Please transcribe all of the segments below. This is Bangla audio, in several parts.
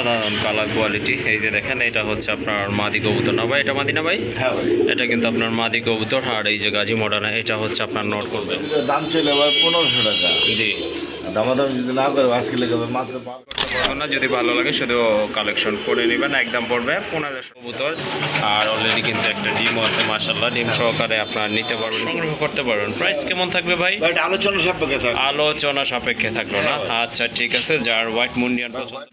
অসাধারণ কালার কোয়ালিটি। এই যে দেখেন, এটা হচ্ছে আপনার মাদি কবুতর না ভাই? এটা মাদি না ভাই? হ্যাঁ ভাই, এটা কিন্তু আপনার মাদি কবুতর। আর এই যে গাজী মডার্ন, এটা হচ্ছে আপনার নট করবে। দাম চলে ভাই 1500 টাকা। জি, দামাদাম যদি না করে আজকে লেগে মাত্র না, যদি ভালো লাগে শুধু কালেকশন করে নেবেন। একদম পড়বে 1500 কবুতর। আর অলরেডি কিন্তু একটা ডিমও আছে, মাশাআল্লাহ। ডিম সহকারে আপনার নিতে পারবেন, সংগ্রহ করতে পারবেন। প্রাইস কেমন থাকবে ভাই? আলোচনা সাপেক্ষে থাকবে। আলোচনা সাপেক্ষে থাকবে না? আচ্ছা ঠিক আছে। যার হোয়াইট মুন্ডিয়ান পছন্দ,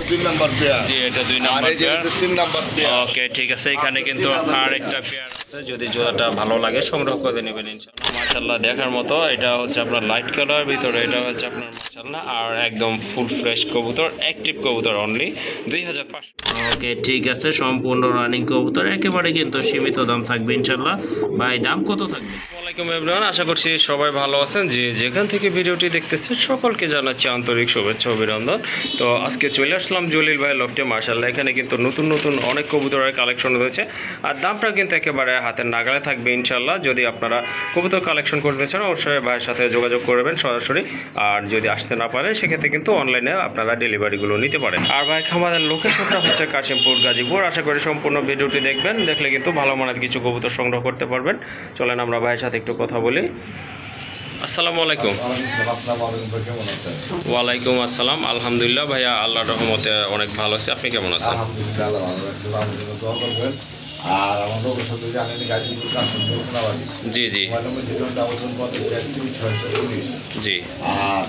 2 নাম্বার পেয়ার। জি এটা 2 number pair. 3 number pair. Okay ঠিক আছে। এখানে কিন্তু আরেকটা পেয়ার আছে, যদি জোড়াটা ভালো লাগে সংগ্রহ করে নেবেন ইনশাআল্লাহ। মাশাআল্লাহ দেখার মতো। এটা হচ্ছে আপনার লাইট কালার ভিতরে, এটা হচ্ছে আপনার মাশাআল্লাহ। আর একদম ফুল ফ্রেশ কবুতর, অ্যাক্টিভ কবুতর, অনলি 2500। ওকে ঠিক আছে, সম্পূর্ণ রানিং কবুতর, একেবারে কিন্তু সীমিত দাম থাকবে ইনশাআল্লাহ। ভাই দাম কত থাকবে? আসসালামু আলাইকুম এভরিওয়ান, আশা করছি সবাই ভালো আছেন। যে যেখান থেকে ভিডিওটি দেখতেছেন সকলকে জানাচ্ছি আন্তরিক শুভেচ্ছা অভিনন্দন। তো আজকে চলে আসলাম জলিল ভাই লফটে। মাশাআল্লাহ এখানে কিন্তু নতুন নতুন অনেক কবুতরের কালেকশন রয়েছে। আর দামটা কিন্তু একেবারে হাতের নাগালে থাকবে ইনশাআল্লাহ। যদি আপনারা কবুতর কালেকশন করতে চান অবশ্যই ভাইয়ের সাথে যোগাযোগ করবেন সরাসরি। আর যদি আসতে না পারেন সেক্ষেত্রে কিন্তু অনলাইনে আপনারা ডেলিভারিগুলো নিতে পারেন। আর ভাই খামারের লোকেশনটা হচ্ছে কাশিমপুর, গাজীপুর। আশা করি সম্পূর্ণ ভিডিওটি দেখবেন, দেখলে কিন্তু ভালো মানের কিছু কবুতর সংগ্রহ করতে পারবেন। চলেন আমরা ভাইয়ের সাথে একটু কথা বলি। আসসালামু আলাইকুম। ওয়ালাইকুম আসসালাম। আলহামদুলিল্লাহ ভাইয়া, আল্লাহর রহমতে অনেক ভালো আছে। আপনি কেমন আছেন? আর আমাদের সাথে জানেন গাজীপুর কাশিমপুর কোনাবাড়ি। জি জি জি। আর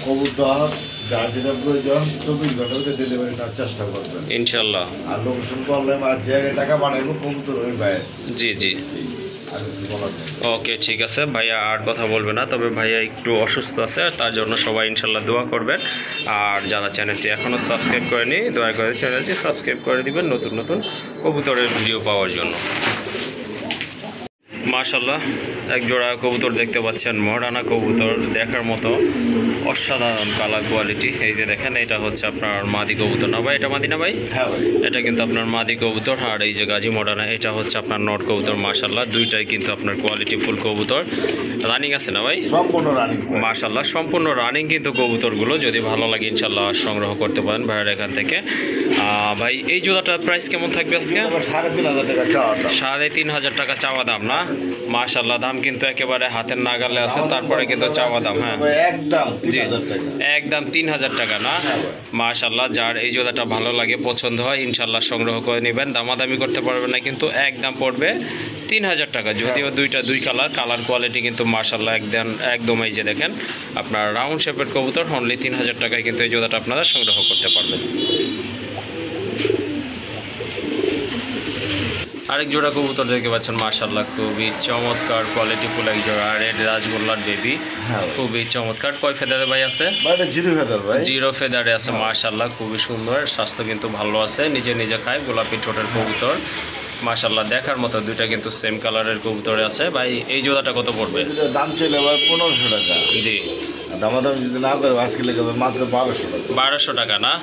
কবুতর যার যেটা প্রয়োজন 24 ঘন্টার মধ্যে ডেলিভারি নেওয়ার চেষ্টা করবেন ইনশাল্লাহ। আর লোকেশন প্রবলেম আর যে টাকা বাড়াইবো কবুতর ওই ভাই। জি জি। ওকে ঠিক আছে ভাইয়া, আর কথা বলবে না। তবে ভাইয়া একটু অসুস্থ আছে, তার জন্য সবাই ইনশাল্লাহ দোয়া করবেন। আর যারা চ্যানেলটি এখনও সাবস্ক্রাইব করেনি দয়া করে চ্যানেলটি সাবস্ক্রাইব করে দিবেন নতুন নতুন কবুতরের ভিডিও পাওয়ার জন্য। মাশাআল্লাহ এক জোড়া কবুতর দেখতে পাচ্ছেন, মডার্না কবুতর, দেখার মতো অসাধারণ কালার কোয়ালিটি। এই যে দেখেন, এটা হচ্ছে আপনার মাদি কবুতর না ভাই? এটা মাদি না ভাই? হ্যাঁ ভাই, এটা কিন্তু আপনার মাদি কবুতর। আর এই যে গাজী মডার্না, এটা হচ্ছে আপনার নট কবুতর। মাশাআল্লাহ দুইটাই কিন্তু আপনার কোয়ালিটি ফুল কবুতর। রানিং আছে না ভাই? সম্পূর্ণ রানিং। মাশাআল্লাহ সম্পূর্ণ রানিং কিন্তু কবুতরগুলো। যদি ভালো লাগে ইনশাআল্লাহ সংগ্রহ করতে পারেন ভাইয়ের এখান থেকে। ভাই এই জোড়াটার প্রাইস কেমন থাকবে আজকে? 3500 টাকা চাওয়া দাম। 3500 টাকা চাওয়া দাম না? মাশাআল্লাহ দাম কিন্তু একেবারে হাতের নাগালে আছে। তারপরে কিন্তু চাওয়া দাম, হ্যাঁ একদম 3000 টাকা। একদম 3000 টাকা না? মাশাআল্লাহ যার এই জোড়াটা ভালো লাগে, পছন্দ হয়, ইনশাআল্লাহ সংগ্রহ করে নেবেন। দামাদামি করতে পারবেন না কিন্তু, একদম পড়বে 3000 টাকা। যদিও দুই কালার কোয়ালিটি কিন্তু মাশাআল্লাহ একদম এই যে দেখেন আপনার রাউন্ড শেপের কবুতর, অনলি 3000 টাকায় কিন্তু এই জোড়াটা আপনারা সংগ্রহ করতে পারবেন। আরেক জোড়া কবুতর দেখতে পাচ্ছেন, মাশাআল্লাহ খুবই চমৎকার কোয়ালিটি ফুল এক জোড়া রেড রাজগোল্লার বেবি। খুবই চমৎকার। কয় ফেদারে ভাই আছে? জিরো ফেদার ভাই। জিরো ফেদারে আছে। মাশাআল্লাহ খুবই সুন্দর, স্বাস্থ্য কিন্তু ভালো আছে, নিজে খায়, গোলাপি ঠোঁটের কবুতর। মাশাআল্লাহ দেখার মতো। দুইটা কিন্তু সেম কালারের কবুতরে আছে। ভাই এই জোড়াটা কত পড়বে? দাম চলে ভাই 1500 টাকা। জি। দামাদাম যদি না করে আজকে লেগে মাত্র 1200 টাকা। 1200 টাকা না?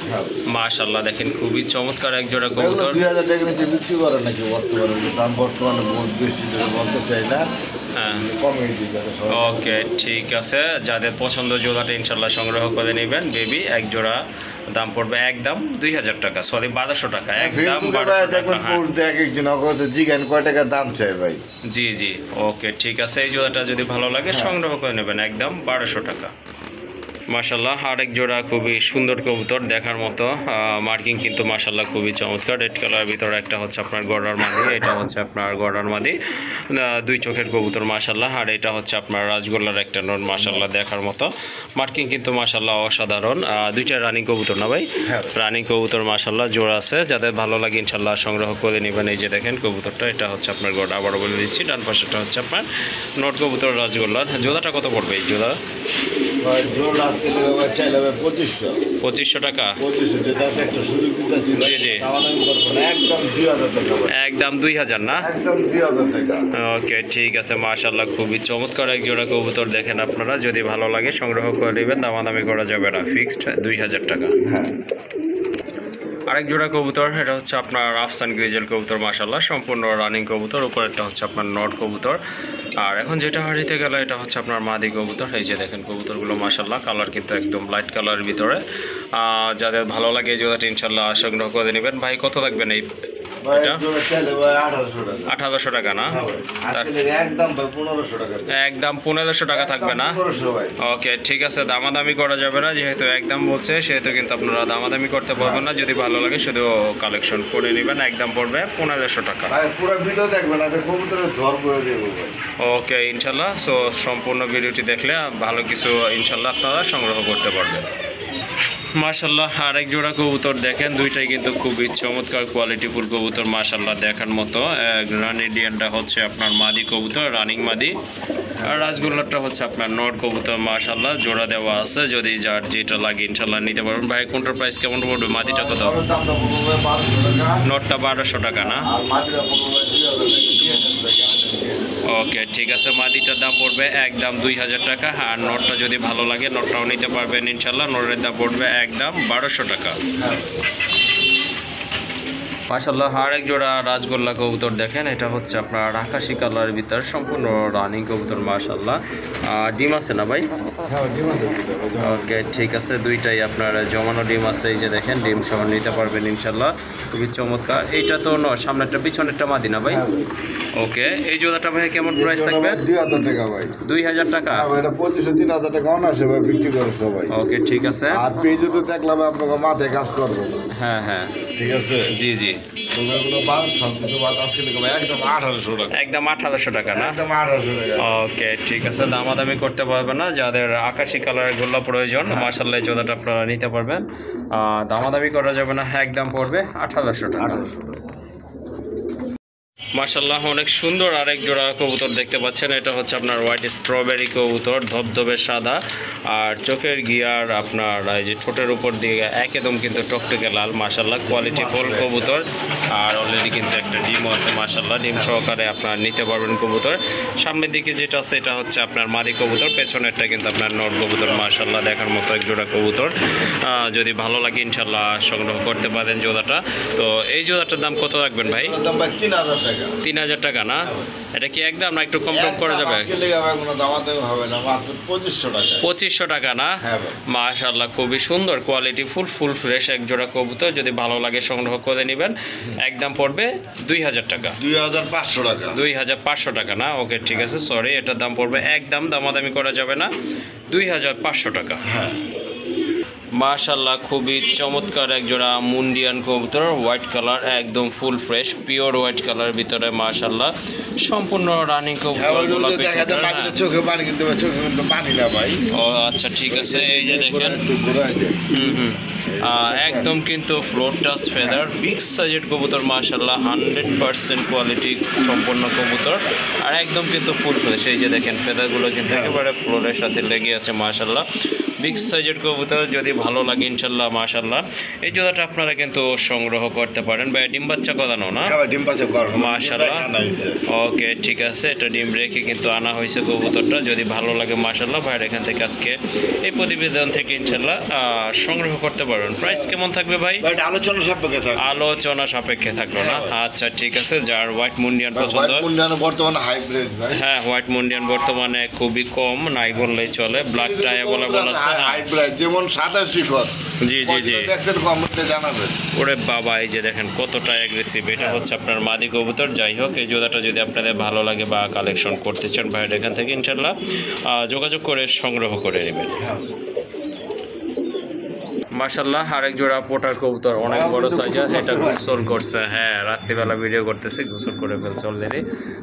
মাশাআল্লাহ দেখেন খুবই চমৎকার এক জোড়া কবুতর। 2000 টাকা নিচে বিক্রি করে নাকি বর্তমানে? দাম বর্তমানে বহুত বেশি, বলতে চাই না। হ্যাঁ কমে। ওকে ঠিক আছে। যাদের পছন্দ জোড়াটা ইনশাল্লাহ সংগ্রহ করে নেবেন। বেবি এক জোড়া দাম পড়বে একদম 2000 টাকা, সরি 1200 টাকা। একদম 1200 টাকা। জি জি। ওকে ঠিক আছে। এই জোড়াটা যদি ভালো লাগে সংগ্রহ করে নেবেন, একদম 1200 টাকা। মাশাআল্লাহ আরেক জোড়া খুবই সুন্দর কবুতর, দেখার মতো। মার্কিং কিন্তু মাশাআল্লাহ খুবই চমৎকার। রেড কালার ভিতরে একটা হচ্ছে আপনার গড়ার মাদি, এটা হচ্ছে আপনার গড়ার মাদি। দুই চোখের কবুতর মাশাআল্লাহ। আর এটা হচ্ছে আপনার রাজগোল্লার একটা নট, মাশাআল্লাহ দেখার মতো। মার্কিং কিন্তু মাশাআল্লাহ অসাধারণ। দুইটা রানিং কবুতর না ভাই? রানিং কবুতর মাশাআল্লাহ জোড়া আছে। যাদের ভালো লাগে ইনশাআল্লাহ সংগ্রহ করে নেবেন। এই যে দেখেন কবুতরটা, এটা হচ্ছে আপনার গড়া, আবারও বলে দিচ্ছি। ডান পাশেটা হচ্ছে আপনার নট কবুতর রাজগোল্লার। জোড়াটা কত পড়বে এই জোড়া? 2500 টাকা। একদম 2000 না? ওকে ঠিক আছে। মাশাআল্লাহ খুবই চমৎকার এক জোড়া কবুতর। দেখেন আপনারা, যদি ভালো লাগে সংগ্রহ করে নেবেন, দামাদামি করা যাবে না, ফিক্সড 2000 টাকা। আরেক জোড়া কবুতর, এটা হচ্ছে আপনার আফসান গ্রিজেল কবুতর, মাশাল্লাহ সম্পূর্ণ রানিং কবুতর। উপরেরটা হচ্ছে আপনার নট কবুতর। আর এখন যেটা হারিতে গেলে এটা হচ্ছে আপনার মাদি কবুতর। এই যে দেখেন কবুতরগুলো মাশাল্লাহ কালার কিন্তু একদম লাইট কালারের ভিতরে। যাদের ভালো লাগে এই জোড়াটা ইনশাল্লাহ সংগ্রহ করে নেবেন। ভাই কত লাগবেন এই? ভাই জোড়া চাইলে ভাই 1800 টাকা। 1800 টাকা না? আজকে একদম ভাই 1500 টাকা। একদম 1500 টাকা থাকবে না? 1500 ভাই। ওকে ঠিক আছে, দামাদামি করা যাবে না, যেহেতু একদম বলছে সেহেতু কিন্তু আপনারা দামাদামি করতে পারবেন না। যদি ভালো লাগে শুধু কালেকশন করে নেবেন। একদম পড়বে 1500 টাকা। ভাই পুরো ভিডিও দেখবেন, না কবুতরের ঝড় করে দেবো ভাই। ওকে ইনশাল্লাহ। সো সম্পূর্ণ ভিডিওটি দেখলে ভালো কিছু ইনশাল্লাহ আপনারা সংগ্রহ করতে পারবেন। মাশাল্লাহ আরেক জোড়া কবুতর দেখেন, দুইটাই কিন্তু খুবই চমৎকার কোয়ালিটিফুল কবুতর মাশাল্লাহ দেখার মতো। গ্রান ইন্ডিয়ানটা হচ্ছে আপনার মাদি কবুতর, রানিং মাদি। আর রাজগোল্লাটা হচ্ছে আপনার নট কবুতর মাশাল্লাহ জোড়া দেওয়া আছে। যদি যার যেটা লাগে ইনশাল্লাহ নিতে পারবেন। ভাই কোনটার প্রাইস কেমন পড়বে? মাদিটা কত? নটটা 1200 টাকা না? ওকে ঠিক আছে, মাদিটার দাম পড়বে একদম 2000 টাকা। আর নটটা যদি ভালো লাগে নটটাও নিতে পারবেন ইনশাল্লাহ। নটের দাম পড়বে একদম 1200 টাকা। মাশাল্লাহ আরেক জোড়া রাজগোল্লা কবুতর দেখেন, এটা হচ্ছে আপনার আকাশি কালারের ভিতর সম্পূর্ণ রানিং কবুতর মাশাল্লাহ। ডিম আছে না ভাই? ওকে ঠিক আছে, দুইটাই আপনার জমানো ডিম আছে। এই যে দেখেন ডিম সহ নিতে পারবেন ইনশাল্লাহ, খুবই চমৎকার। এইটা তো সামনেরটা পিছনেরটা মাদি না ভাই? ওকে এই জোড়াটা ভাই কেমন প্রাইস থাকবে? 2000 টাকা ভাই। 2000 টাকা? এটা 2500-3000 টাকা অনার্সে ভাই বিক্রি করে সবাই। ওকে ঠিক আছে। আর পেজে তো দেখলাম আপনাকে মাথায় কাজ করবে। হ্যাঁ হ্যাঁ ঠিক আছে। জি জি ওগুলো বাদ সবকিছু বাদ আজকে লিখে ভাই একদম 1800 টাকা। একদম 1800 টাকা না? একদম 1800 টাকা। ওকে ঠিক আছে, দামাদামি করতে পারবে না। যাদের আকাশি কালারের গোল্লা প্রয়োজন মাশাআল্লাহ এই জোড়াটা আপনারা নিতে পারবেন। দামাদামি করা যাবে না, একদম পড়বে 1800 টাকা। মাশাআল্লাহ অনেক সুন্দর আরেক জোড়া কবুতর দেখতে পাচ্ছেন। এটা হচ্ছে আপনার হোয়াইট স্ট্রবেরি কবুতর, ধবধবে সাদা। আর চোখের গিয়ার আপনার এই যে ঠোঁটের উপর দিয়ে একদম কিন্তু টকটকে লাল মাশাআল্লাহ, কোয়ালিটি ফুল কবুতর। আর অলরেডি কিন্তু একটা ডিমও আছে মাশাআল্লাহ, ডিম সহকারে আপনার নিতে পারবেন কবুতর। সামনের দিকে যেটা আছে এটা হচ্ছে আপনার মাদি কবুতর, পেছনেরটা কিন্তু আপনার নর কবুতর মাশাআল্লাহ দেখার মতো এক জোড়া কবুতর। যদি ভালো লাগে ইনশাআল্লাহ সংগ্রহ করতে পারেন জোড়াটা। তো এই জোড়াটার দাম কত রাখবেন ভাই? দাম ভাই 3000 টাকা। 3000 টাকা না? এটা কি একদম না একটু কম করা যাবে? 2500 টাকা না? মাশাআল্লাহ খুবই সুন্দর কোয়ালিটি ফুল ফ্রেশ এক জোড়া কবুতর। যদি ভালো লাগে সংগ্রহ করে নেবেন। একদম পড়বে 2000 টাকা। 2500 টাকা। 2500 টাকা না? ওকে ঠিক আছে, সরি এটার দাম পড়বে একদম দামাদামি করা যাবে না, 2500 টাকা। হ্যাঁ মাশাআল্লাহ খুবই চমৎকার এক জোড়া মুন্ডিয়ান কবুতর, হোয়াইট কালার একদম ফুল ফ্রেশ পিওর হোয়াইট কালারের ভিতরে মাশাআল্লাহ সম্পূর্ণ রানিং কবুতর। চোখে পানি কিন্তু পানি না ভাই। ও আচ্ছা ঠিক আছে, এই যে দেখেন একদম কিন্তু ফ্লোর টাচ ফেদার বিগ সাইজের কবুতর মাশাআল্লাহ, 100% কোয়ালিটি সম্পন্ন কবুতর। আর একদম কিন্তু ফুল ফ্রেশ। এই যে দেখেন ফেদারগুলো কিন্তু একেবারে ফ্লোরের সাথে লেগে আছে মাশাআল্লাহ, বিগ সাইজের কবুতর। যদি ভালো লাগে ইনশাল্লাহ মাশাআল্লাহ এই জোড়াটা আপনারা কিন্তু সংগ্রহ করতে পারেন। ভাই ডিম বাচ্চা করানো না? মাশাআল্লাহ ওকে ঠিক আছে, এটা ডিম রেখে কিন্তু আনা হয়েছে কবুতরটা। যদি ভালো লাগে মাশাআল্লাহ ভাইয়ের এখান থেকে আজকে এই প্রতিবেদন থেকে ইনশাল্লাহ সংগ্রহ করতে পারবেন। প্রাইস কেমন থাকবে ভাই? আলোচনা সাপেক্ষে থাকলো না? আচ্ছা ঠিক আছে, যার হোয়াইট মুন্ডিয়ান পছন্দ। হ্যাঁ হোয়াইট মুন্ডিয়ান বর্তমানে খুবই কম, নাই বললেই চলে। ব্ল্যাক টাই বলা আছে যেমন সাদা শিখর। জি জি জি দেখছেন কমেন্টে জানাবেন। ওরে বাবা এই যে দেখেন কতটা অ্যাগ্রেসিভ। এটা হচ্ছে আপনার মাদি কবুতর। যাই হোক এই জোড়াটা যদি আপনাদের ভালো লাগে বা কালেকশন করতে চান ভাইয়ের এখান থেকে ইনশাল্লাহ যোগাযোগ করে সংগ্রহ করে নেবেন। মাশাআল্লাহ আরেক জোড়া পোটার কবুতর, অনেক বড় সাইজ আছে। এটা গোসল করছে, হ্যাঁ রাত্রিবেলা ভিডিও করতেছি, গোসল করে ফেলছে অলরেডি।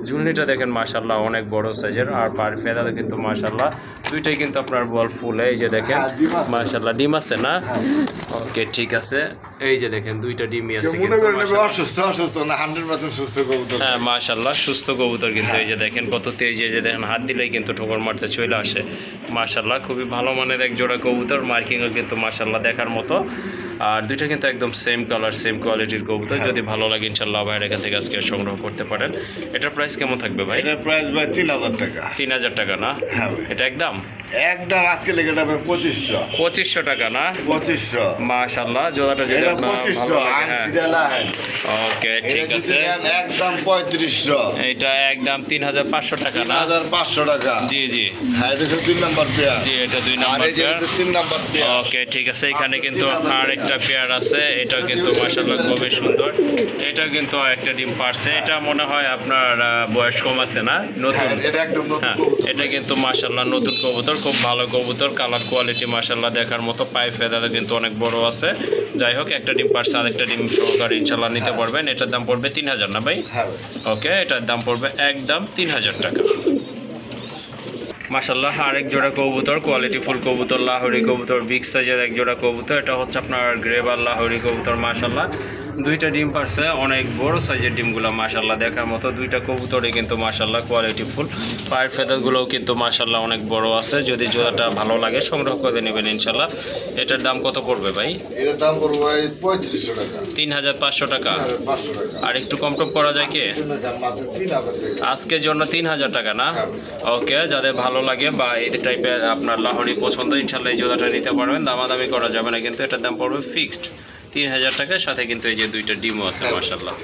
ঝুলনিটা দেখেন মাশাআল্লাহ অনেক বড় সাইজের। আর পার ফেদার কিন্তু মাশাআল্লাহ দুইটাই কিন্তু আপনার বল ফুলে। এই যে দেখেন মাশাআল্লাহ ডিম আছে না? ওকে ঠিক আছে, এই যে দেখেন দুইটা ডিমই আছে। হ্যাঁ মাশাআল্লাহ সুস্থ কবুতর কিন্তু। এই যে দেখেন কত তেজ, এই যে দেখেন হাত দিলেই কিন্তু ঠোকর মারতে চলে আসে মাশাআল্লাহ। খুবই ভালো মানের এক জোড়া কবুতর, মার্কিংও কিন্তু মাশাআল্লাহ দেখার মতো। আর দুইটা কিন্তু একদম সেম কালার সেম কোয়ালিটির কবুতর। যদি ভালো লাগে ইনশাআল্লাহ ভাইয়ের এখান থেকে আজকে সংগ্রহ করতে পারেন। এটার প্রাইস কেমন থাকবে ভাই? এটার প্রাইস ভাই 3000 টাকা। 3000 টাকা না? হ্যাঁ এটা একদম একদম আজকে লেগে যাবে 2500। 2500 টাকা না? 2500 মাশাআল্লাহ, জোড়াটা যদি এটা আপনার ভালো 2500 লাগে, হ্যাঁ। আনসিডালা ওকে, ঠিক আছে। একদম 3500। এটা একদম 3500 টাকা না? 3500 টাকা। জি জি হ্যাঁ, এটা 3 নাম্বার পেয়ার। জি, এটা 2 আর নাম্বার এই যে পেয়ার। 3 number pair. ওকে, ঠিক আছে। এখানে কিন্তু আরেকটা পেয়ার আছে, এটা কিন্তু মাশাআল্লাহ খুবই সুন্দর। এটা কিন্তু একটা ডিম পারছে, এটা মনে হয় আপনার বয়স কম আছে না, নতুন? এটা একদম নতুন হ্যাঁ, কবুতর। এটা কিন্তু মাশাআল্লাহ নতুন কবুতর, খুব ভালো কবুতর, কালার কোয়ালিটি মাশাআল্লাহ দেখার মতো, পায়ে ফেদার কিন্তু অনেক বড় আছে। যাই হোক, একটা ডিম পারছে, আরেকটা ডিম সহকারে ইনশাআল্লাহ নিতে পারবেন। এটার দাম পড়বে 3000 না ভাই? হ্যাঁ ভাই। ওকে, এটার দাম পড়বে একদম 3000 টাকা। মাশাআল্লাহ, আরেক জোড়া কবুতর, কোয়ালিটি ফুল কবুতর, লাহোরি কবুতর, বিগ সাইজের এক জোড়া কবুতর। এটা হচ্ছে আপনার গ্রেভার লাহোরি কবুতর। মাশাআল্লাহ, দুইটা ডিম পারছে, অনেক বড় সাইজের ডিমগুলো মাশাআল্লাহ দেখার মতো। দুইটা কবুতরই কিন্তু মাশাআল্লাহ কোয়ালিটি ফুল, পায়ের ফেদারগুলোও কিন্তু মাশাআল্লাহ অনেক বড় আছে। যদি জোড়াটা ভালো লাগে সংগ্রহ করে নেবেন ইনশাআল্লাহ। এটার দাম কত পড়বে ভাই? এটার দাম পড়বে ভাই 3500 টাকা। 3500 টাকা। 500 টাকা। আর একটু কম টম করা যায় কি? মাত্র 3000 টাকা। আজকের জন্য 3000 টাকা না? ওকে, যাদের ভালো লাগে বা এই টাইপের আপনার লাহোরি পছন্দ, ইনশাআল্লাহ এই জোড়াটা নিতে পারবেন। দামাদামি করা যাবে না কিন্তু, এটার দাম পড়বে ফিক্সড 3000 টাকার সাথে কিন্তু এই যে দুইটা ডিমও আছে মাশাআল্লাহ।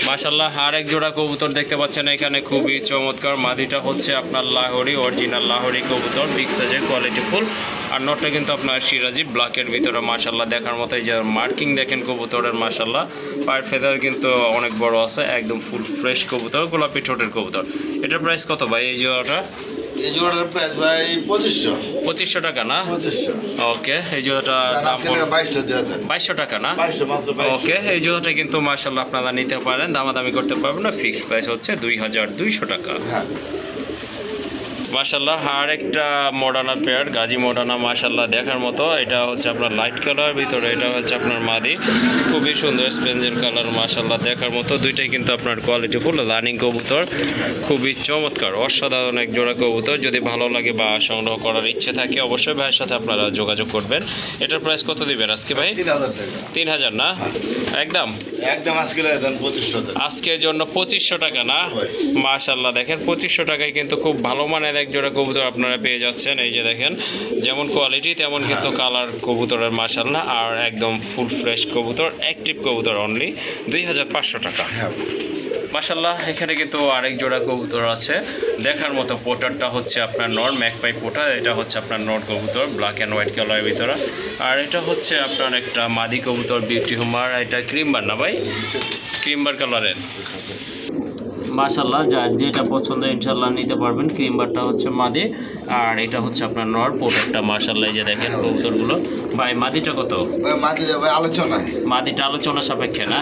মাশাআল্লাহ, আরেক জোড়া কবুতর দেখতে পাচ্ছেন এখানে, খুবই চমৎকার। মাদিটা হচ্ছে আপনার লাহোরি, অরিজিনাল লাহোরি কবুতর, বিগ সাইজের, কোয়ালিটি ফুল। আর নটটা কিন্তু আপনার সিরাজি ব্ল্যাকের ভিতরে মাশাআল্লাহ দেখার মতো। এই যে মার্কিং দেখেন কবুতরের মাশাআল্লাহ, পায়ের ফেদার কিন্তু অনেক বড় আছে, একদম ফুল ফ্রেশ কবুতর, গোলাপি ঠোঁটের কবুতর। এটার প্রাইস কত ভাই এই জোড়াটা? এই জোড়ার প্রাইস ভাই 2500। 2500 টাকা না? 2500। ওকে, এই জোড়াটা দাম আজকে 2200 দেওয়া যায়। 2200 টাকা না? 2200 মাত্র 2200। ওকে, এই জোড়াটা কিন্তু মাশাআল্লাহ আপনারা নিতে পারেন, দামাদামি করতে পারবেন না। ফিক্সড প্রাইস হচ্ছে 2200 টাকা। হ্যাঁ। মাশাআল্লাহ, আর একটা মডার্না পেয়ার, গাজী মডার্না, মাশাআল্লাহ দেখার মতো। এটা হচ্ছে আপনার লাইট কালার ভিতরে, এটা হচ্ছে আপনার মাদি, খুবই সুন্দর স্পেঞ্জের কালার মাশাআল্লাহ দেখার মতো। দুইটাই কিন্তু আপনার কোয়ালিটি ফুল রানিং কবুতর, খুবই চমৎকার, অসাধারণ এক জোড়া কবুতর। যদি ভালো লাগে বা সংগ্রহ করার ইচ্ছে থাকে অবশ্যই ভাইয়ের সাথে আপনারা যোগাযোগ করবেন। এটার প্রাইস কত দিবেন আজকে ভাই? 3000 টাকা। 3000 না? একদম একদম আজকে লাগে দেন 2500 টাকা। আজকের জন্য 2500 টাকা না? মাশাআল্লাহ, দেখেন 2500 টাকায় কিন্তু খুব ভালো মানের এক জোড়া কবুতর আপনারা পেয়ে যাচ্ছেন। এই যে দেখেন, যেমন কোয়ালিটি তেমন কিন্তু কালার কবুতরের মাশাআল্লাহ, আর একদম ফুল ফ্রেশ কবুতর, অ্যাক্টিভ কবুতর, অনলি 2500 টাকা। মাশাআল্লাহ, এখানে কিন্তু আরেক জোড়া কবুতর আছে দেখার মতো। পোটারটা হচ্ছে আপনার নর, ম্যাকপাই পোটার। এটা হচ্ছে আপনার নর কবুতর, ব্ল্যাক অ্যান্ড হোয়াইট কালারের ভিতরে। আর এটা হচ্ছে আপনার একটা মাদি কবুতর, বিউটি হুমার। এটা ক্রিমবার না ভাই? ক্রিমবার কালারের। মাশাআল্লাহ, যার যেটা পছন্দ ইনশাআল্লাহ নিতে পারবেন। ক্রিমবারটা হচ্ছে মাদি, আর এটা হচ্ছে আপনার নর পোটারটা। মাশাআল্লাহ, এই যে দেখেন কবুতরগুলো। ভাই মাদিটা কত? ভাই মাদিরা ভাই আলোচনায়। মাদিটা আলোচনা সাপেক্ষে না?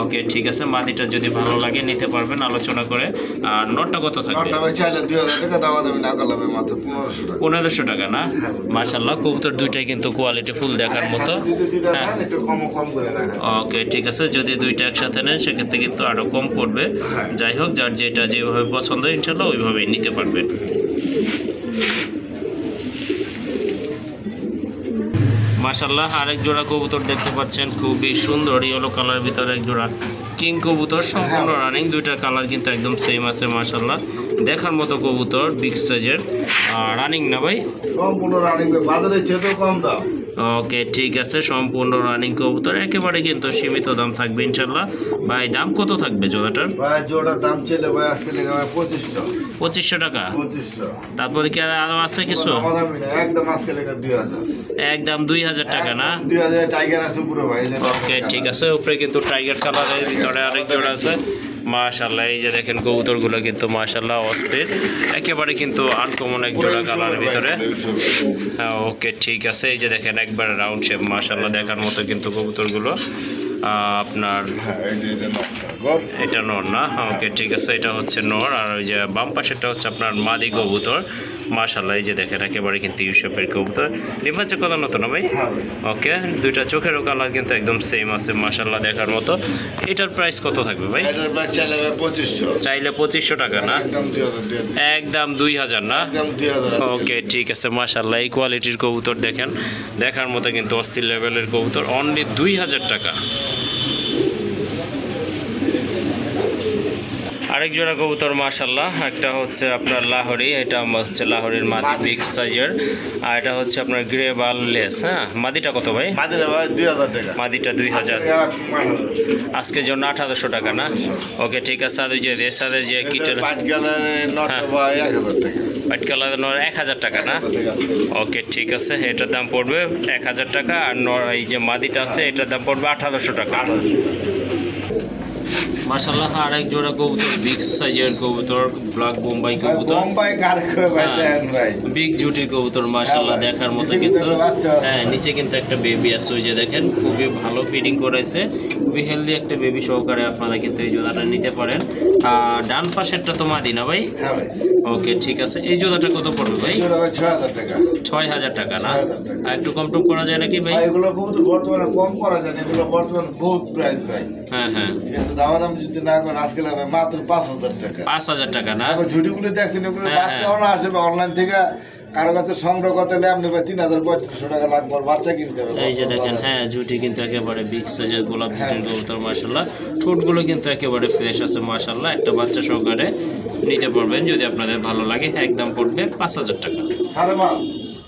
ওকে, ঠিক আছে। মাদিটা যদি ভালো লাগে নিতে পারবেন আলোচনা করে। আর নটটা কত থাকবে? নটটা ভাই চাইলে 2000 টাকা, দামাদামি না করলে ভাই মাত্র 1500 টাকা। 1500 টাকা না? মাশাআল্লাহ, কবুতর দুইটাই কিন্তু কোয়ালিটি ফুল দেখার মতো। যদি দুইটা হ্যাঁ। নেন একটু কম করে রাখা। ওকে, ঠিক আছে। যদি দুইটা একসাথে নেন সেক্ষেত্রে কিন্তু আরো কম পড়বে। যাই হোক, যার যেটা যেভাবে পছন্দ ইনশাআল্লাহ ওইভাবেই নিতে পারবেন। মাশাআল্লাহ, আরেক জোড়া কবুতর দেখতে পাচ্ছেন, খুবই সুন্দর ইয়েলো কালার ভিতরে এক জোড়া কিং কবুতর, সম্পূর্ণ রানিং। দুইটার কালার কিন্তু একদম সেম আছে মাশাআল্লাহ দেখার মতো কবুতর, বিগ সাইজের, রানিং না ভাই? সম্পূর্ণ রানিং, বাজারে চেয়েও কম দাম। ওকে, ঠিক আছে। সম্পূর্ণ রানিং কবুতর, একেবারে কিন্তু সীমিত দাম থাকবে ইনশাআল্লাহ। ভাই দাম কত থাকবে জোড়াটার? ভাই জোড়ার দাম চলে ভাই আজকে লেগে ভাই 2500। 2500 টাকা। 2500। তারপরে কি আরো আছে কিছু? দামাদামি না, একদম আজকে লেগে 2000। একদম 2000 টাকা না? 2000 টাইগার আছে পুরো ভাই। ওকে, ঠিক আছে। উপরে কিন্তু টাইগার কালারের ভিতরে আরেক জোড়া আছে মাশাআল্লাহ। এই যে দেখেন কবুতরগুলো কিন্তু মাশাআল্লাহ অস্থির, একেবারে কিন্তু আনকমন এক জোড়া কালারের ভিতরে। হ্যাঁ, ওকে, ঠিক আছে। এই যে দেখেন একবার রাউন্ড শেপ মাশাআল্লাহ দেখার মতো কিন্তু কবুতরগুলো। আপনার এটা নর না? ওকে, ঠিক আছে। এটা হচ্ছে নর, আর ওই যে বাম পাশেরটা হচ্ছে আপনার মাদি কবুতর মাশাআল্লাহ। এই যে দেখেন একেবারে কিন্তু ইউসেফের কবুতর। ডিম বাচ্চা কত নতুন ভাই? ওকে, দুইটা চোখেরও কালার কিন্তু একদম সেম আছে মাশাআল্লাহ দেখার মতো। এটার প্রাইস কত থাকবে ভাই? এটার প্রাইস চাইলে ভাই 2500। চাইলে 2500 টাকা না? একদম 2000 না? একদম 2000। ওকে, ঠিক আছে। মাশাআল্লাহ, এই কোয়ালিটির কবুতর দেখেন, দেখার মতো কিন্তু অস্থির লেভেলের কবুতর, অনলি 2000 টাকা। আরেক জোড়া কবুতর মাশাল্লাহ, একটা হচ্ছে আপনার লাহোরি, এটা হচ্ছে লাহোরির মাদি বিগ সাইজের, আর এটা হচ্ছে আপনার গ্রে বাল লেস। হ্যাঁ, মাদিটা কত ভাই? মাদিরা ভাই 2000 টাকা। মাদিটা 2000, আজকের জন্য 1800 টাকা না? ওকে ঠিক আছে। আর ওই যে রেসারের যে কিটের পাঁচ কালারের নটটা ভাই 1000 টাকা। হোয়াইট কালারের 1000 টাকা না? ওকে ঠিক আছে, এটার দাম পড়বে 1000 টাকা। আর এই যে মাদিটা আছে এটার দাম পড়বে 1800 টাকা। মাশাআল্লাহ, আরেক জোড়া কবুতর বিগ সাইজের কবুতর, ব্ল্যাক বোম্বাই কবুতর, বোম্বাই কারে কই ভাই দেন ভাই। বিগ জুটি কবুতর মাশাআল্লাহ, দেখার মতো কিন্তু। হ্যাঁ, নিচে কিন্তু একটা বেবি আছে, ওই যে দেখেন খুবই ভালো ফিডিং করেছে, খুবই হেলদি একটা বেবি সহকারে আপনারা কিন্তু এই জোড়াটা নিতে পারেন। আর ডান পাশেরটা তো মাদি না ভাই? হ্যাঁ ভাই। ওকে ঠিক আছে, এই জোড়াটা কত পড়বে ভাই? এটা ভাই 6000 টাকা। 6000 টাকা না? 6000 টাকা। আর একটু কম টম করা যায় নাকি ভাই? ভাই এগুলো কবুতর বর্তমানে কম করা যায় না, এগুলো বর্তমানে বহুত প্রাইস ভাই। হ্যাঁ হ্যাঁ, ঠিক আছে, দাম যদি না করেন আজকে লাগবে মাত্র 5000 টাকা। 5000 টাকা না? এখন ঝুড়িগুলো দেখছেন, এগুলো হ্যাঁ, বাচ্চাও না আসবে অনলাইন থেকে কারো কাছে সংগ্রহ করতে হলে আপনি ভাই 3500 টাকা লাগবে, আর বাচ্চা কিনতে হবে। এই যে দেখেন, হ্যাঁ জুটি কিন্তু একেবারে বিগ সাইজের গোলাপ জুটির কবুতর মাশাআল্লাহ, ঠোঁটগুলো কিন্তু একেবারে ফ্রেশ আছে মাশাআল্লাহ, একটা বাচ্চা সহকারে নিতে পারবেন যদি আপনাদের ভালো লাগে। একদম পড়বে 5000 টাকা। 5.5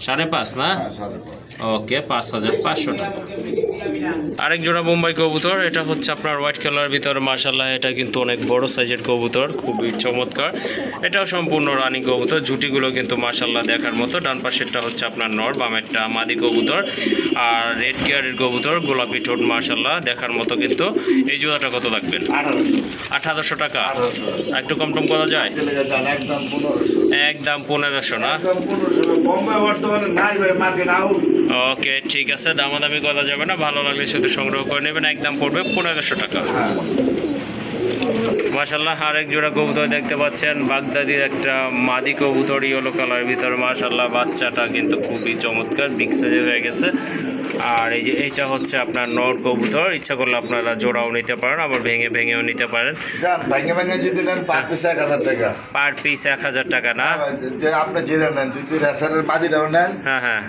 5.5 না? হ্যাঁ 5.5। ওকে, 5500 টাকা। আরেক জোড়া বোম্বাই কবুতর, এটা হচ্ছে আপনার হোয়াইট কালার ভিতরে মাশাআল্লাহ, এটা কিন্তু অনেক বড় সাইজের কবুতর, খুবই চমৎকার। এটাও সম্পূর্ণ রানী কবুতর, জুটিগুলো কিন্তু মাশাআল্লাহ দেখার মতো। ডান পাশেরটা হচ্ছে আপনার নর, বামেরটা মাদি কবুতর, আর রেড গিয়ারের কবুতর, গোলাপি ঠোঁট মাশাআল্লাহ দেখার মতো কিন্তু। এই জোড়াটা কত লাগবেন? 1800 টাকা। একটু কম টম করা যায়? একদম 1500। একদম 1500 না? একদম 1500। বোম্বাই বর্তমানে নাই ভাই, মার্কেট আউট। ওকে ঠিক আছে, দামাদামি করা যাবে না, ভালো লাগলে শুধু সংগ্রহ করে নেবেন। একদম পড়বে 1500 টাকা। মাশাআল্লাহ, আরেক জোড়া কবুতর দেখতে পাচ্ছেন, বাগদাদির একটা মাদি কবুতর, ইয়েলো কালার ভিতরে মাশাআল্লাহ, বাচ্চাটা কিন্তু খুবই চমৎকার, বিগ সাইজের হয়ে গেছে। আর এই যে এইটা হচ্ছে আপনার নর কবুতর, ইচ্ছা করলে আপনারা জোড়াও নিতে পারেন, আবার ভেঙে ভেঙেও নিতে পারেন। ভেঙে ভেঙে যদি নেন পার পিস 1000 টাকা। পার পিস 1000 টাকা না? যে আপনি জেনে নেন, যদি রেসারের মাদিটাও নেন হ্যাঁ হ্যাঁ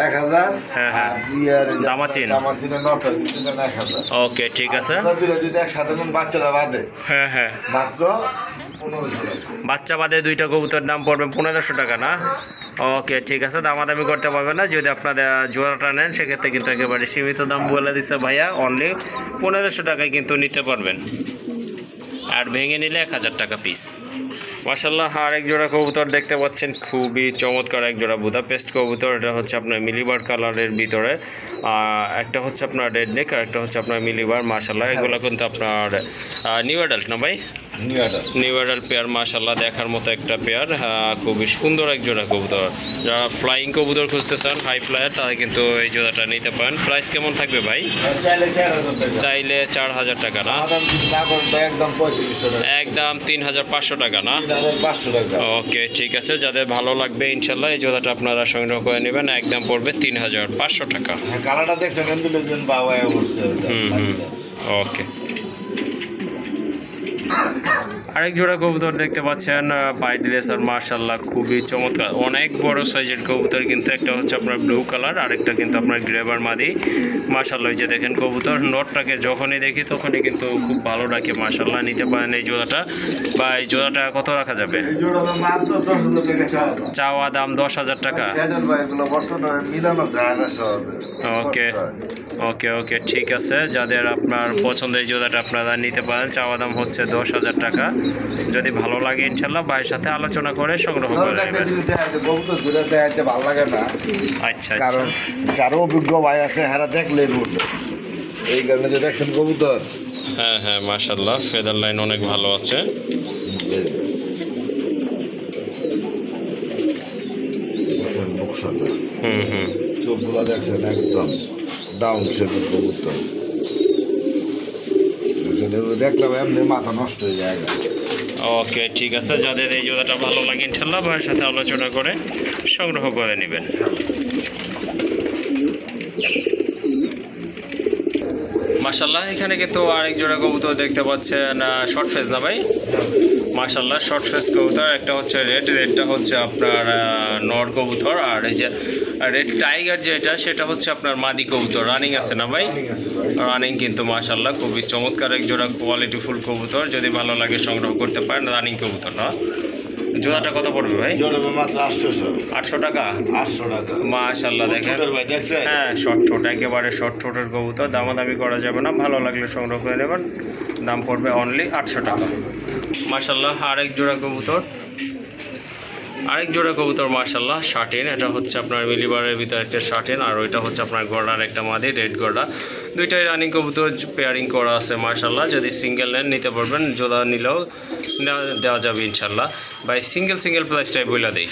1000। হ্যাঁ, হ্যাঁ। আর বিয়ার দামাচিন। দামাচিনের নটা যদি নেন 1000। ওকে ঠিক আছে। আপনারা দুটো যদি একসাথে নেন বাচ্চারা বাদে হ্যাঁ হ্যাঁ, মাত্র 1500 টাকা। বাচ্চা বাদে দুইটা কবুতর দাম পড়বে 1500 টাকা না? ওকে ঠিক আছে, দামাদামি করতে পারবেন না। যদি আপনারা জোড়াটা নেন সেক্ষেত্রে কিন্তু একেবারে সীমিত দাম বলে দিচ্ছে ভাইয়া, অনলি 1500 টাকায় কিন্তু নিতে পারবেন, আর ভেঙে নিলে 1000 টাকা পিস। মাশাআল্লাহ, আর এক জোড়া কবুতর দেখতে পাচ্ছেন, খুবই চমৎকার এক জোড়া বুদাপেস্ট কবুতর। এটা হচ্ছে আপনার মিলিবার কালারের ভিতরে, একটা হচ্ছে আপনার রেড নেক, আর একটা হচ্ছে আপনার মিলিবার। মাশাআল্লাহ, এগুলো কিন্তু আপনার নিউ অ্যাডাল্ট না ভাই? নিউ অ্যাডাল্ট পেয়ার মাশাআল্লাহ, দেখার মতো একটা পেয়ার, খুবই সুন্দর এক জোড়া কবুতর। যারা ফ্লাইং কবুতর খুঁজতে চান, হাই ফ্লায়ার, তারা কিন্তু এই জোড়াটা নিতে পারেন। প্রাইস কেমন থাকবে ভাই? চাইলে 4000 টাকা না? একদম 3500 টাকা। একদম 3500 টাকা না? 3500 টাকা। ওকে ঠিক আছে, যাদের ভালো লাগবে ইনশাল্লাহ এই জোড়াটা আপনারা সংগ্রহ করে নেবেন। একদম পড়বে 3500 টাকা। হ্যাঁ, কালারটা দেখছেন কিন্তু লেজেন্ড বাবা বলছে। ওকে, আরেক জোড়া কবুতর দেখতে পাচ্ছেন, পাইড রেসার মাশাআল্লাহ, খুবই চমৎকার, অনেক বড় সাইজের কবুতর কিন্তু। একটা হচ্ছে আপনার ব্লু কালার, আরেকটা কিন্তু আপনার গ্রেভার মাদি মাশাআল্লাহ। যে দেখেন কবুতর নটটাকে যখনই দেখি তখনই কিন্তু খুব ভালো রাখে মাশাআল্লাহ, নিতে পারেন এই জোড়াটা। বা এই জোড়াটা কত রাখা যাবে? এই জোড়াটা মাত্র 10000 টাকা। চাওয়া দাম 10000 টাকা। সেটার ভাই এগুলো বর্তমানে মিলানো যায় না সহজে। ওকে ওকে ওকে ঠিক আছে, যাদের আপনার পছন্দের জোড়াটা আপনারা নিতে পারেন। চাওয়া দাম হচ্ছে 10000 টাকা। যদি ভালো লাগে ইনশাল্লাহ ভাইয়ের সাথে আলোচনা করে সংগ্রহ করে নেবেন। ভালো লাগে না, আচ্ছা, কারণ যারা অভিজ্ঞ ভাই আছে হেরা দেখলেই বুঝবে। এই কারণে যে দেখছেন কবুতর, হ্যাঁ হ্যাঁ মাশাআল্লাহ, ফেদার লাইন অনেক ভালো আছে। দেখছেন মুখ সাদা, হুম, চোখগুলো দেখছেন একদম ডাউন শেপের কবুতর। দেখছেন এগুলো দেখলাম এমনি মাথা নষ্ট হয়ে যায়। ওকে ঠিক আছে, যাদের এই জোড়াটা ভালো লাগে ইনশাল্লাহ ভাইয়ের সাথে আলোচনা করে সংগ্রহ করে নেবেন। মাশাআল্লাহ, এখানে কিন্তু আরেক জোড়া কবুতর দেখতে পাচ্ছেন, শর্ট ফেস না ভাই? মাশাআল্লাহ, শর্ট ফেস কবুতর। একটা হচ্ছে রেডটা হচ্ছে আপনার নর কবুতর, আর এই যে আর রেড টাইগার যেটা সেটা হচ্ছে আপনার মাদি কবুতর, রানিং আছে না ভাই? রানিং আছে ভাই। রানিং কিন্তু মাশাআল্লাহ খুবই চমৎকার এক জোড়া কোয়ালিটিফুল কবুতর, যদি ভালো লাগে সংগ্রহ করতে পারেন। রানিং কবুতর না? জোড়াটা কত পড়বে ভাই? জোড়া মাত্র 800। 800 টাকা? 800 টাকা। মাশাআল্লাহ দেখেন ছোটর ভাই দেখছেন? হ্যাঁ, শর্ট ছোট, একেবারে শর্ট ছোটের কবুতর, দামাদামি করা যাবে না, ভালো লাগলে সংগ্রহ করে নেবেন। দাম পড়বে অনলি 800 টাকা। মাশাআল্লাহ আরেক জোড়া কবুতর মাশাআল্লাহ শার্টিন, এটা হচ্ছে আপনার মিলিবারের ভিতরে একটা শার্টিন, আর ওইটা হচ্ছে আপনার গড়ার একটা মাদি রেড গড়া। দুইটাই রানিং কবুতর, পেয়ারিং করা আছে মাশাআল্লাহ। যদি সিঙ্গেল নেন নিতে পারবেন, জোড়া নিলেও দেওয়া যাবে ইনশাল্লাহ। ভাই সিঙ্গেল প্রাইসটাই বইলা দেই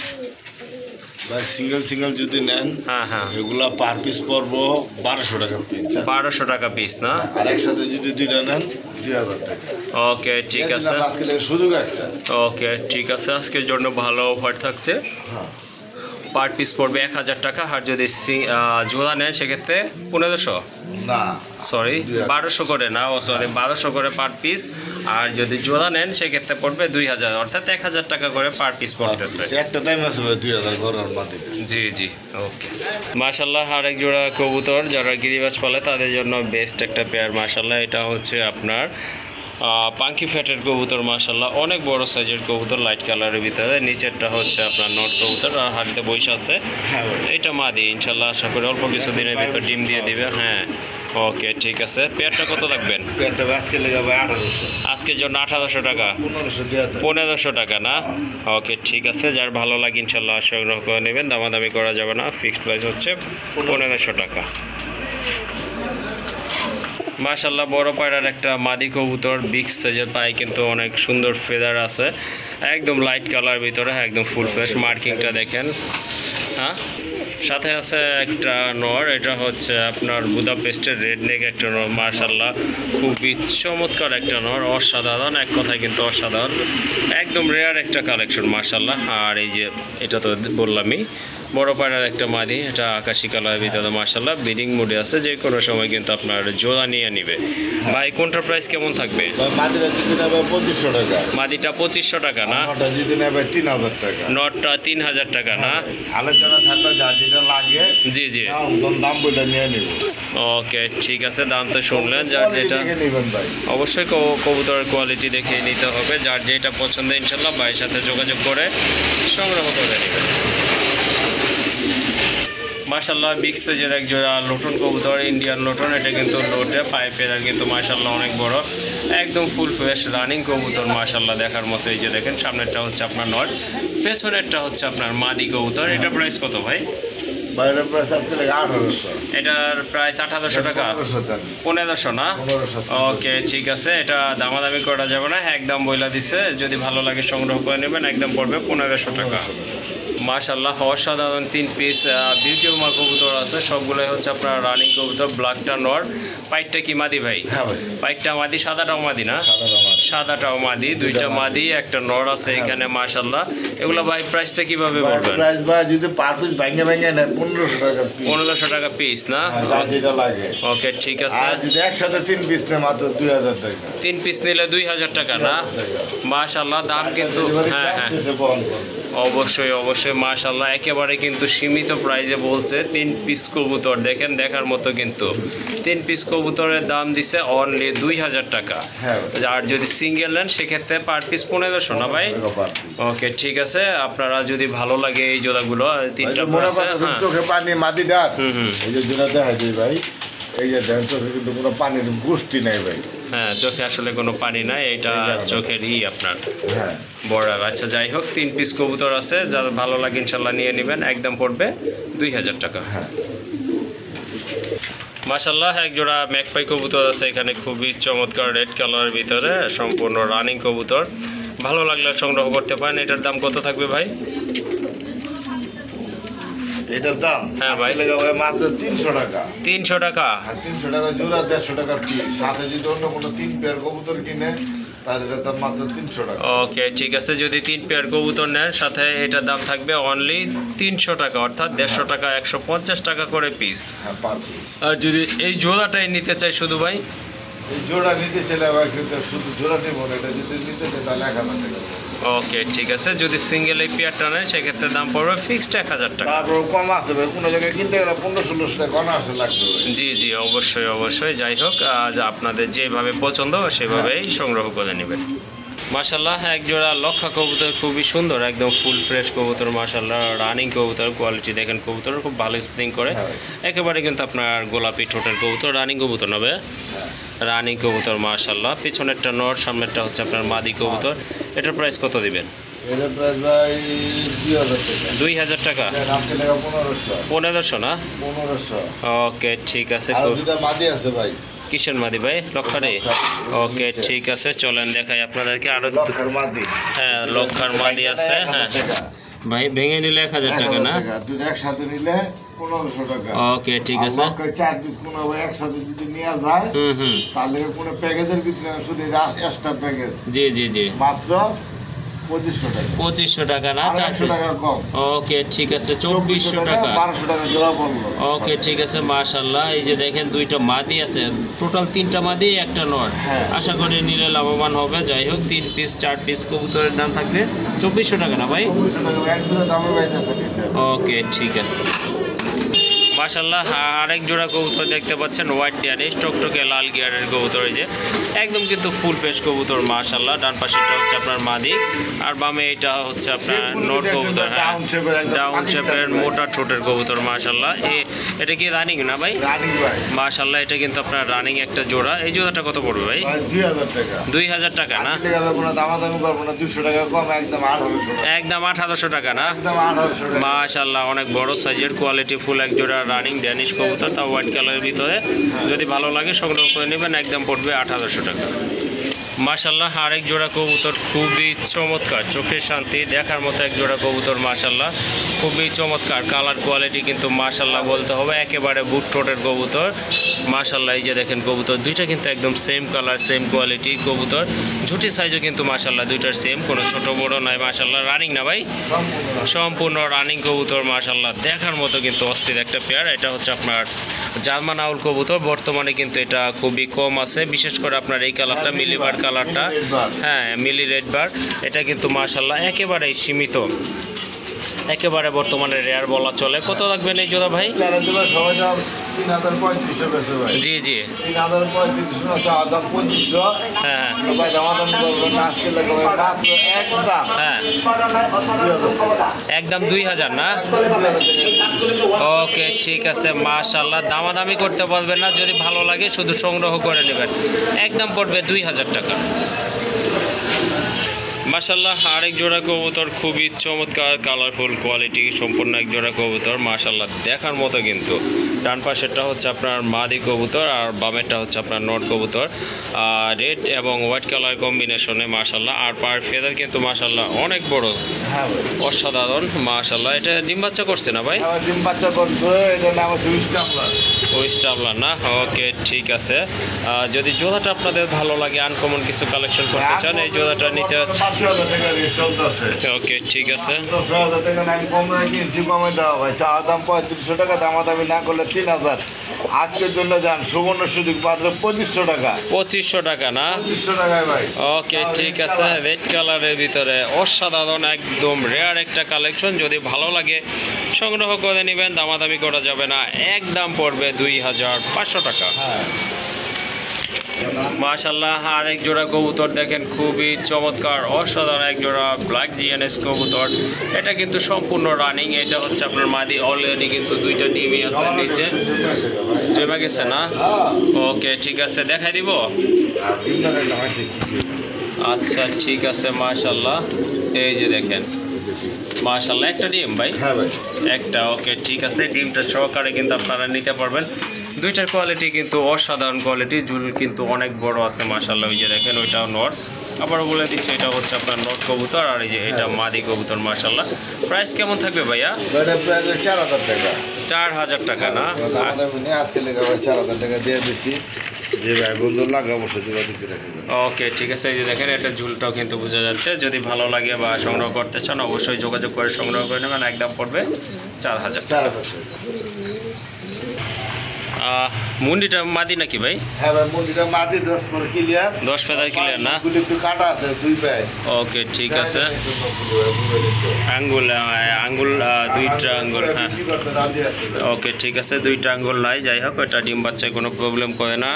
ভাই। সিঙ্গেল যদি নেন, হ্যাঁ এগুলা পার পিস পড়বো 1200 টাকা পিস। 1200 টাকা পিস না? আর একসাথে যদি দুইটা নেন 2000 টাকা। ওকে ঠিক আছে, আজকে সুযোগ একটা। ওকে ঠিক আছে, আজকের জন্য ভালো অফার থাকছে। হ্যাঁ, পার পিস পড়বে 1000 টাকা, আর যদি জোড়া নেন সেক্ষেত্রে 1500, না সরি 1200 করে না, সরি 1200 করে পার পিস। আর যদি জোড়া নেন সেক্ষেত্রে পড়বে 2000, অর্থাৎ 1000 টাকা করে পার পিস পড়তেছে। একটা টাইম আছে ভাই 2000 ঘরের মাটিতে। জি ওকে। মাশাআল্লাহ আরেক জোড়া কবুতর, যারা গিরিবাজ পালে তাদের জন্য বেস্ট একটা পেয়ার মাশাআল্লাহ। এটা হচ্ছে আপনার পাঙ্কি ফ্যাটের কবুতর মাশাআল্লাহ, অনেক বড় সাইজের কবুতর, লাইট কালারের ভিতরে। নিচেরটা হচ্ছে আপনার নট কবুতর, আর হাড়িতে বৈশা আছে। এটা মাদি, ইনশাল্লাহ আশা করি অল্প কিছু দিনের ভিতর ডিম দিয়ে দিবে। হ্যাঁ ওকে ঠিক আছে। পেয়ারটা কত রাখবেন? আজকে লেগে ভাই 1800। আজকের জন্য 1800 টাকা? 1500 টাকা না? ওকে ঠিক আছে, যার ভালো লাগে ইনশাল্লাহ সংগ্রহ করে নেবেন, দামাদামি করা যাবে না, ফিক্সড প্রাইস হচ্ছে 1500 টাকা। মাশাআল্লাহ বড় পায়রার একটা মাদি কবুতর, বিগ সাইজের পায়ে কিন্তু অনেক সুন্দর ফেদার আছে, একদম লাইট কালার ভিতরে, একদম ফুল ফ্রেশ। মার্কিংটা দেখেন। হ্যাঁ, সাথে আছে একটা নর, এটা হচ্ছে আপনার বুদাপেস্টের রেড নেক একটা নর মাশাআল্লাহ, খুবই চমৎকার একটা নর, অসাধারণ, এক কথায় কিন্তু অসাধারণ, একদম রেয়ার একটা কালেকশন মাশাআল্লাহ। আর এই যে এটা তো বললামই, বড় পায়রার একটা মাদি, এটা আকাশি কালারের ভিতরে মাশাআল্লাহ, ব্রিডিং মোডে আছে, যে কোনো সময় কিন্তু আপনার জোড়া নিয়ে নিবে। ভাই কোনটার প্রাইস কেমন থাকবে? মাদিটা যদি নেবে 2500 টাকা। মাদিটা 2500 টাকা না? নটা যদি নেবে 3000 টাকা। নটটা 3000 টাকা না? আলোচনা থাকলে যা যেটা লাগে জি দাম বলে নিয়ে নিব। ওকে ঠিক আছে, দাম তো শুনলেন, যার যেটা নেবেন ভাই অবশ্যই কবুতরের কোয়ালিটি দেখে নিতে হবে, যার যেটা পছন্দ ইনশাল্লাহ ভাইয়ের সাথে যোগাযোগ করে সংগ্রহ করে নেবেন। মাশাআল্লাহ বিগ সাইজের এক জোড়া লোটন কবুতর, ইন্ডিয়ান লোটন, এটা কিন্তু লোটে পায়ে ফেদার কিন্তু মাশাআল্লাহ অনেক বড়, একদম ফুল ফ্রেশ রানিং কবুতর মাশাআল্লাহ দেখার মতো। এই যে দেখেন, সামনেরটা হচ্ছে আপনার নর, পেছনেরটা হচ্ছে আপনার মাদি কবুতর। এটার প্রাইস কত ভাই? বাইরের প্রাইস আজকে লাগে 1800। এটার প্রাইস 1800 টাকা? 1500 না? ওকে ঠিক আছে, এটা দামাদামি করা যাবে না, একদম বইলা দিছে, যদি ভালো লাগে সংগ্রহ করে নেবেন, একদম পড়বে 1500 টাকা। মাশাআল্লাহ অসাধারণ 3 পিস বিউটি হোমা কবুতর আছে, সবগুলোই হচ্ছে আপনার রানিং কবুতর। ব্ল্যাকটা নর, পাইটটা কি মাদি ভাই? হ্যাঁ ভাই, পাইটটা মাদি, সাদাটাও মাদি না? সাদাটাও মাদি, দুইটা মাদি, একটা নর আছে এখানে মাশাআল্লাহ। এগুলো ভাই প্রাইসটা কিভাবে বলবেন? প্রাইস ভাই যদি পার পিস ভাঙে নেয় 1500 টাকা পিস। 1500 টাকা পিস না? যেটা লাগে। ওকে ঠিক আছে, আর যদি একসাথে 3 পিস নেয় মাত্র 2000 টাকা। 3 পিস নিলে 2000 টাকা না? মাশাআল্লাহ দাম কিন্তু, হ্যাঁ অবশ্যই মাশাআল্লাহ, একেবারে কিন্তু সীমিত প্রাইজে বলছে। 3 পিস কবুতর দেখেন, দেখার মতো কিন্তু। 3 পিস কবুতরের দাম দিছে অনলি 2000 টাকা। আর যদি সিঙ্গেল নেন সেক্ষেত্রে পার পিস 1500 না ভাই? ওকে ঠিক আছে, আপনারা যদি ভালো লাগে এই জোড়াগুলো, 3টা আছে। হ্যাঁ চোখে পানি মাটি ডাক, এই যে জোড়া দেখা যায় ভাই, এই যে দেখেন চোখে কিন্তু কোনো পানির গোষ্ঠী নাই ভাই। হ্যাঁ, চোখে আসলে কোনো পানি নাই, এটা চোখেরই আপনার বর্ডার। আচ্ছা যাই হোক, 3 পিস কবুতর আছে, যার ভালো লাগে ইনশাল্লাহ নিয়ে নেবেন, একদম পড়বে 2000 টাকা। মাশাআল্লাহ এক জোড়া ম্যাকপাই কবুতর আছে এখানে, খুবই চমৎকার রেড কালারের ভিতরে, সম্পূর্ণ রানিং কবুতর, ভালো লাগলে সংগ্রহ করতে পারেন। এটার দাম কত থাকবে ভাই? এটার দাম হ্যাঁ ভাই মাত্র 300 টাকা। 300 টাকা? 300 টাকা জোড়া, 150 টাকা পিস। সাথে যদি অন্য কোনো 3 পেয়ার কবুতর কিনে তাহলে এটার দাম মাত্র 300 টাকা। ওকে ঠিক আছে, যদি 3 পেয়ার কবুতর নেন সাথে এটার দাম থাকবে অনলি 300 টাকা, অর্থাৎ 150 টাকা, 150 টাকা করে পিস। হ্যাঁ পার পিস। আর যদি এই জোড়াটাই নিতে চাই শুধু ভাই? এই জোড়া নিতে ছেলে আবার কিন্তু শুধু জোড়া নিব না, এটা যদি নিতে চাই তাহলে 1000 টাকা। ওকে ঠিক আছে, যদি সিঙ্গেল এই পেয়ারটা নেন সেক্ষেত্রে দাম পড়বে ফিক্সড 1000 টাকা। তারপর কম আছে ভাই, কোনো জায়গায় কিনতে গেলে 1500-1600 টাকা অনায়াসে লাগবে ভাই। জি জি অবশ্যই অবশ্যই, যাই হোক যা আপনাদের যেভাবে পছন্দ সেভাবেই সংগ্রহ করে নেবেন। মাশাল্লাহ এক জোড়া লক্ষা কবুতর, খুবই সুন্দর, একদম ফুল ফ্রেশ কবুতর মাশাল্লাহ, রানিং কবুতর, কোয়ালিটি দেখেন কবুতর খুব ভালো স্প্রিং করে, একেবারে কিন্তু আপনার গোলাপি ঠোঁটের কবুতর, রানিং কবুতর নেবে, রানিং কবুতর মাশাল্লাহ। পিছনেরটা নর, সামনেরটা হচ্ছে আপনার মাদি কবুতর। এটার প্রাইস কত দিবেন? এটার প্রাইস ভাই 2000 টাকা। আজকে টাকা 1500। 1500 না? 1500। ওকে ঠিক আছে। আর দুটো মাদি আছে ভাই। কিসের মাদি ভাই? লক্ষারে? ওকে ঠিক আছে, চলেন দেখাই আপনাদেরকে আরো। লক্ষার মাদি। হ্যাঁ লক্ষার মাদি আছে। হ্যাঁ ভাই ভেঙে নিলে 1000 টাকা না? দুটো একসাথে নিলে 1500 টাকা। ওকে ঠিক আছে। লক্ষায় 4 পিস কোনো একসাথে যদি নেওয়া যায় তাহলে কোনো প্যাকেজের ভিতরে শুধু এক্সট্রা প্যাকেজ। জি জি জি মাত্র 2500 টাকা। 2500 টাকা না? 400 টাকা কম। ওকে ঠিক আছে, 2400 টাকা। 1200 টাকা জোড়া পড়লো। ওকে ঠিক আছে মাশাআল্লাহ। এই যে দেখেন দুইটা মাদি আছে, টোটাল 3টা মাদি একটা নর। আশা করি নিলে লাভবান হবে। যাই হোক 3 পিস 4 পিস কবুতরের দাম থাকবে 2400 টাকা না ভাই? 2400 টাকা এক জোড়া দামে পাইতেছে। ওকে ঠিক আছে মাশাআল্লাহ। আরেক জোড়া কবুতর দেখতে পাচ্ছেন, হোয়াইট ডিয়ারিশ, টকটকে লাল গিয়ারের কবুতর। এই যে একদম কিন্তু ফুল ফ্রেশ কবুতর মাশাআল্লাহ। ডান পাশেটা হচ্ছে আপনার মাদি, আর বামে এটা হচ্ছে আপনার নর কবুতর। হ্যাঁ ডাউন শেপের মোটা ঠোঁটের কবুতর মাশাআল্লাহ। এটা কি রানিং না ভাই? রানিং ভাই মাশাআল্লাহ, এটা কিন্তু আপনার রানিং একটা জোড়া। এই জোড়াটা কত পড়বে ভাই? 2000 টাকা। 2000 টাকা না? কোনো দামাদামি করবো না, 200 টাকা কম, একদম 1800 টাকা। একদম 1800 টাকা না? একদম 1800 টাকা। মাশাআল্লাহ অনেক বড় সাইজের কোয়ালিটি ফুল এক জোড়া রানিং ড্যানিশ কবুতর, তাও হোয়াইট কালারের ভিতরে। যদি ভালো লাগে সংগ্রহ করে নেবেন, একদম পড়বে 1800 টাকা। মাশাআল্লাহ আরেক জোড়া কবুতর, খুবই চমৎকার, চোখের শান্তি, দেখার মতো এক জোড়া কবুতর মাশাআল্লাহ, খুবই চমৎকার। কালার কোয়ালিটি কিন্তু মাশাআল্লাহ বলতে হবে, একেবারে বুট ঠোঁটের কবুতর মাশাআল্লাহ। এই যে দেখেন কবুতর দুইটা কিন্তু একদম সেম কালার সেম কোয়ালিটি কবুতর, ঝুটি সাইজও কিন্তু মাশাআল্লাহ দুইটার সেম, কোনো ছোট বড় নাই মাশাআল্লাহ। রানিং না ভাই? সম্পূর্ণ রানিং কবুতর মাশাআল্লাহ, দেখার মতো কিন্তু অস্থির একটা পেয়ার। এটা হচ্ছে আপনার জার্মান আউল কবুতর, বর্তমানে কিন্তু এটা খুবই কম আছে, বিশেষ করে আপনার এই কালারটা মিলিবার কালারটা, হ্যাঁ মিলি রেড বার, এটা কিন্তু মাশাআল্লাহ একেবারেই সীমিত, একেবারে বর্তমানে রেয়ার বলা চলে। কত রাখবেন এই জোড়া ভাই? 3035 বেচে ভাই। জি জি 3035 না, চা দাম 2500। হ্যাঁ ভাই দামাদামি করবেন না, আজকে লাগবে মাত্র একদম। হ্যাঁ 2000 টাকা। একদম 2000 না? 2000 টাকা। ওকে ঠিক আছে মাশাআল্লাহ, দামাদামি করতে পারবেন না, যদি ভালো লাগে শুধু সংগ্রহ করে নেবেন, একদম পড়বে 2000 টাকা। মাশাআল্লাহ আরেক জোড়া কবুতর, খুবই চমৎকার কালারফুল কোয়ালিটি সম্পূর্ণ এক জোড়া কবুতর মাশাআল্লাহ, দেখার মতো কিন্তু। ডান পাশেরটা হচ্ছে আপনার মাদি কবুতর, আর বামেরটা হচ্ছে আপনার নর কবুতর, রেড এবং হোয়াইট কালার কম্বিনেশনে মাশাআল্লাহ। আর পার ফেদার কিন্তু মাশাআল্লাহ অনেক বড়, হ্যাঁ ভাই অসাধারণ মাশাআল্লাহ। এটা ডিম বাচ্চা করছে না ভাই? আমার ডিম বাচ্চা করছে, এটা নাম হচ্ছে উইস্টাবলার না? ওকে ঠিক আছে। যদি জোড়াটা আপনাদের ভালো লাগে, আনকমন কিছু কালেকশন করতে চান, এই জোড়াটা নিতে হচ্ছে। 5000 টাকা রেট চলতেছে। ওকে ঠিক আছে। 10,000 টাকা না, আমি কম কিনছি, কমে দেওয়া ভাই। চা দাম 3500 টাকা, দামাদামি না করলে 3000। আজকের জন্য যান, সুবর্ণ সুযোগ পাত্র 2500 টাকা। 2500 টাকা না? 2500 টাকায় ভাই। ওকে ঠিক আছে, রেড কালারের ভিতরে অসাধারণ একদম রেয়ার একটা কালেকশন, যদি ভালো লাগে সংগ্রহ করে নেবেন, দামাদামি করা যাবে না, একদম পড়বে 2500 টাকা। মাশাআল্লাহ আরেক জোড়া কবুতর দেখেন, খুবই চমৎকার অসাধারণ এক জোড়া ব্ল্যাক জিএনএস কবুতর। এটা কিন্তু সম্পূর্ণ রানিং, এটা হচ্ছে আপনার মাদি, অলরেডি কিন্তু দুইটা ডিমই আছে নিচে, জমে গেছে না? ওকে ঠিক আছে, দেখাই দিব। আচ্ছা ঠিক আছে মাশাআল্লাহ, এই যে দেখেন মাশাআল্লাহ একটা ডিম ভাই? হ্যাঁ ভাই একটা। ওকে ঠিক আছে, ডিমটা সহকারে কিন্তু আপনারা নিতে পারবেন। দুইটার কোয়ালিটি কিন্তু অসাধারণ কোয়ালিটি, ঝুল কিন্তু অনেক বড় আছে মাশাআল্লাহ। ওই যে দেখেন ওইটাও নর, আবারও বলে দিচ্ছে এটা হচ্ছে আপনার নট কবুতর, আর এই যে এটা মাদি কবুতর মাশাআল্লাহ। প্রাইস কেমন থাকবে ভাইয়া? এটা প্রায় 4000 টাকা। 4000 টাকা না? আজকে লেগে 4000 টাকা দিয়ে দিচ্ছি, যে ভাই বন্ধু লাগে অবশ্যই যোগাযোগ করে রাখবেন। ওকে ঠিক আছে, এই যে দেখেন এটা ঝুলটাও কিন্তু বোঝা যাচ্ছে, যদি ভালো লাগে বা সংগ্রহ করতে চান অবশ্যই যোগাযোগ করে সংগ্রহ করে নেবেন, একদম পড়বে 4000 টাকা। মুন্ডিটা মাদি নাকি ভাই? হ্যাঁ ভাই, মুন্ডিটা মাদি 10 করে ক্লিয়ার, 10 পেদার ক্লিয়ার না? গুলি একটু কাটা আছে 2 পায়ে। ওকে ঠিক আছে। আঙ্গুল দুইটা আঙ্গুল, হ্যাঁ ওকে ঠিক আছে, দুইটা আঙ্গুল নাই, যাই হোক এটা ডিম বাচ্চায় কোনো প্রবলেম করে না।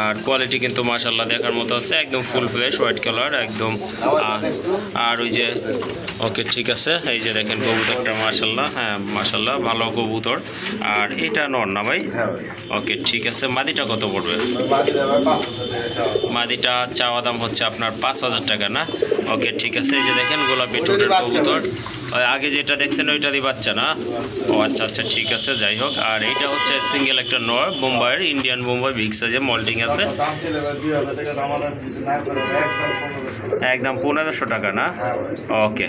আর কোয়ালিটি কিন্তু মাশাআল্লাহ দেখার মতো আছে, একদম ফুল ফ্রেশ হোয়াইট কালার একদম। আর ওই যে ওকে ঠিক আছে, এই যে দেখেন কবুতরটা মাশাআল্লাহ, হ্যাঁ মাশাআল্লাহ ভালো কবুতর। আর এটা নর না ভাই? ওকে ঠিক আছে। মাদিটা কত পড়বে? মাদিটা চাওয়া দাম হচ্ছে আপনার 5,000 টাকা না? ওকে ঠিক আছে। এই যে দেখেন গোলাপি ঠোঁটের কবুতর, আগে যেটা দেখছেন ওইটারই বাচ্চা না? ও আচ্ছা আচ্ছা ঠিক আছে, যাই হোক। আর এইটা হচ্ছে সিঙ্গেল একটা নর, বোম্বাইয়ের, ইন্ডিয়ান বোম্বাই, বিগ সাইজে মল্টিং আছে, একদম 1500 টাকা না? ওকে